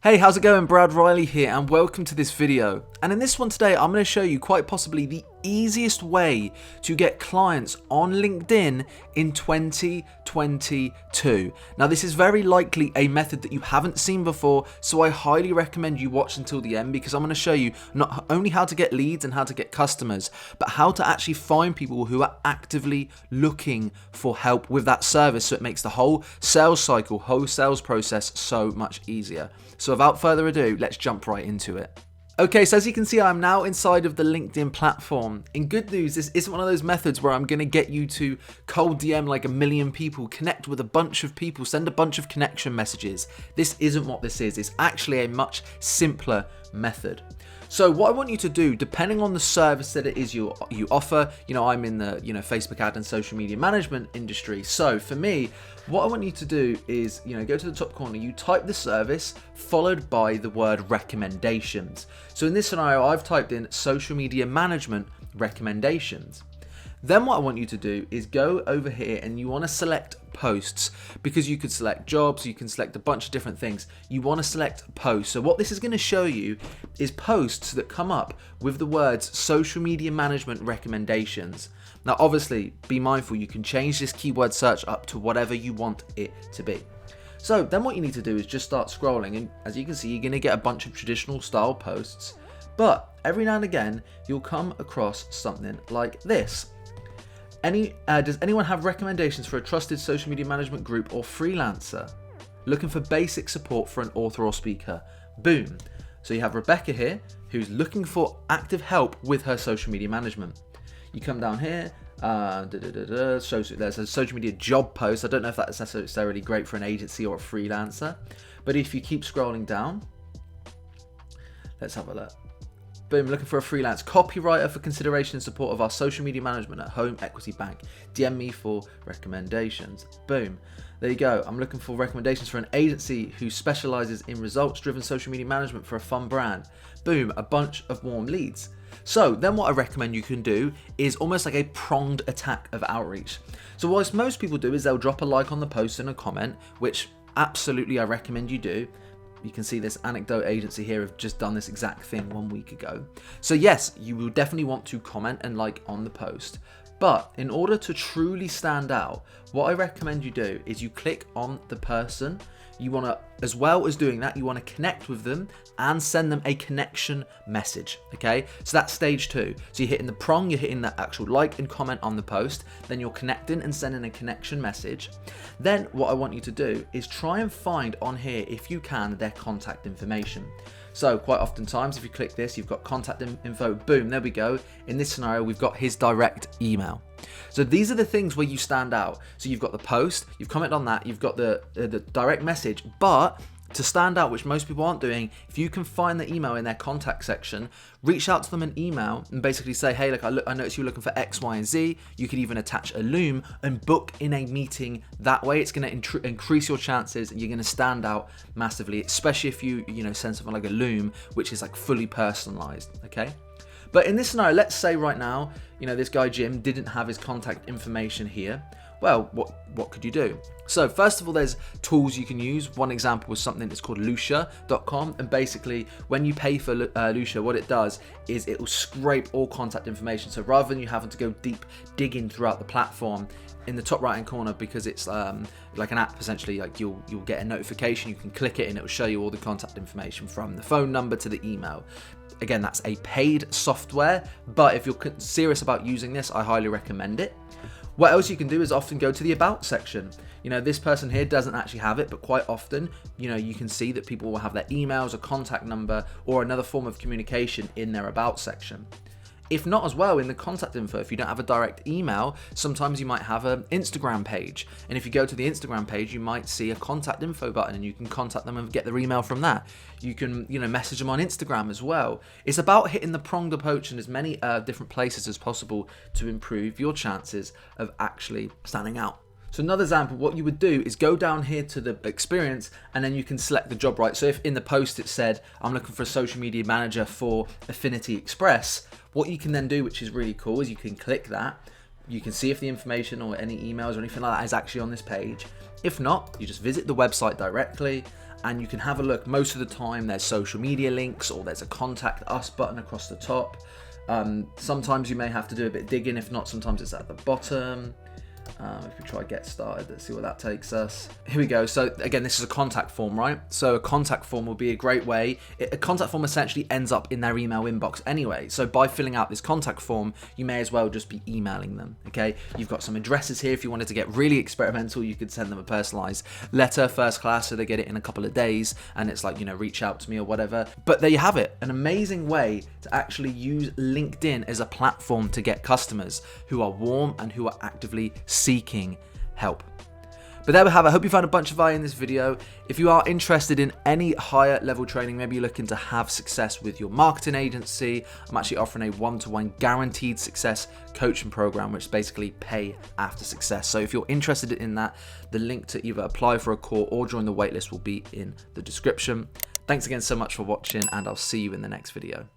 Hey, how's it going? Brad Riley here and welcome to this video. And in this one today, I'm going to show you quite possibly the easiest way to get clients on LinkedIn in 2022. Now, this is very likely a method that you haven't seen before, so I highly recommend you watch until the end because I'm going to show you not only how to get leads and how to get customers, but how to actually find people who are actively looking for help with that service, so it makes the whole sales cycle, whole sales process so much easier. So without further ado, let's jump right into it. Okay, so as you can see, I'm now inside of the LinkedIn platform. In good news, this isn't one of those methods where I'm going to get you to cold DM like a million people, connect with a bunch of people, send a bunch of connection messages. This isn't what this is. It's actually a much simpler method. So what I want you to do, depending on the service that it is you offer, I'm in the Facebook ad and social media management industry. So for me, what I want you to do is, go to the top corner, you type the service followed by the word recommendations. So in this scenario, I've typed in social media management recommendations. Then what I want you to do is go over here and you want to select posts, because you could select jobs, you can select a bunch of different things. You want to select posts. So what this is going to show you is posts that come up with the words social media management recommendations. Now, obviously, be mindful, you can change this keyword search up to whatever you want it to be. So then what you need to do is just start scrolling, and as you can see, you're going to get a bunch of traditional style posts, but every now and again, you'll come across something like this. Does anyone have recommendations for a trusted social media management group or freelancer looking for basic support for an author or speaker? Boom. So you have Rebecca here who's looking for active help with her social media management. You come down here, there's a social media job post. I don't know if that's necessarily great for an agency or a freelancer, but if you keep scrolling down, let's have a look. Boom, looking for a freelance copywriter for consideration and support of our social media management at Home Equity Bank. DM me for recommendations. Boom. There you go. I'm looking for recommendations for an agency who specializes in results-driven social media management for a fun brand. Boom, a bunch of warm leads. So then what I recommend you can do is almost like a pronged attack of outreach. So whilst most people do is they'll drop a like on the post and a comment, which absolutely I recommend you do. You can see this anecdote agency here have just done this exact thing 1 week ago. So yes, you will definitely want to comment and like on the post. But in order to truly stand out, what I recommend you do is you click on the person. You want to, as well as doing that, you want to connect with them and send them a connection message, okay? So that's stage 2. So you're hitting the prong, you're hitting the actual like and comment on the post, then you're connecting and sending a connection message. Then what I want you to do is try and find on here, if you can, their contact information. So quite oftentimes, if you click this, you've got contact info, boom, there we go. In this scenario, we've got his direct email. So these are the things where you stand out. So you've got the post, you've commented on that, you've got the direct message, but to stand out, which most people aren't doing, if you can find the email in their contact section, reach out to them an email and basically say, hey, look, I noticed you're looking for X, Y, and Z. You could even attach a loom and book in a meeting. That way it's going to increase your chances and you're going to stand out massively, especially if you send something like a loom, which is like fully personalized, okay? But in this scenario, let's say right now, this guy Jim didn't have his contact information here. Well, what could you do? So first of all, there's tools you can use. One example was something that's called Lucia.com, and basically when you pay for Lucia, what it does is it will scrape all contact information. So rather than you having to go deep digging throughout the platform, in the top right hand corner, because it's like an app essentially, like you'll get a notification, you can click it and it will show you all the contact information from the phone number to the email. Again, that's a paid software, but if you're serious about using this, I highly recommend it. What else you can do is often go to the about section. This person here doesn't actually have it, but quite often, you can see that people will have their emails, a contact number, or another form of communication in their about section. If not as well, in the contact info, if you don't have a direct email, sometimes you might have an Instagram page. And if you go to the Instagram page, you might see a contact info button and you can contact them and get their email from that. You can, message them on Instagram as well. It's about hitting the pronged approach in as many different places as possible to improve your chances of actually standing out. So another example, what you would do is go down here to the experience and then you can select the job, right? So if in the post it said, I'm looking for a social media manager for Affinity Express, what you can then do, which is really cool, is you can click that, You can see if the information or any emails or anything like that is actually on this page. If not, you just visit the website directly and you can have a look. Most of the time there's social media links or there's a contact us button across the top. Sometimes you may have to do a bit of digging. If not, sometimes it's at the bottom. If we try get started, let's see where that takes us. Here we go. So again, this is a contact form, right? So a contact form will be a great way. A contact form essentially ends up in their email inbox anyway. So by filling out this contact form, you may as well just be emailing them, okay? You've got some addresses here. If you wanted to get really experimental, you could send them a personalized letter, first class, so they get it in a couple of days. And it's like, you know, reach out to me or whatever. But there you have it. An amazing way to actually use LinkedIn as a platform to get customers who are warm and who are actively seeking help. But there we have it. I hope you found a bunch of value in this video. If you are interested in any higher level training, maybe you're looking to have success with your marketing agency, I'm actually offering a one-to-one guaranteed success coaching program, which is basically pay after success. So if you're interested in that, the link to either apply for a call or join the waitlist will be in the description. Thanks again so much for watching, and I'll see you in the next video.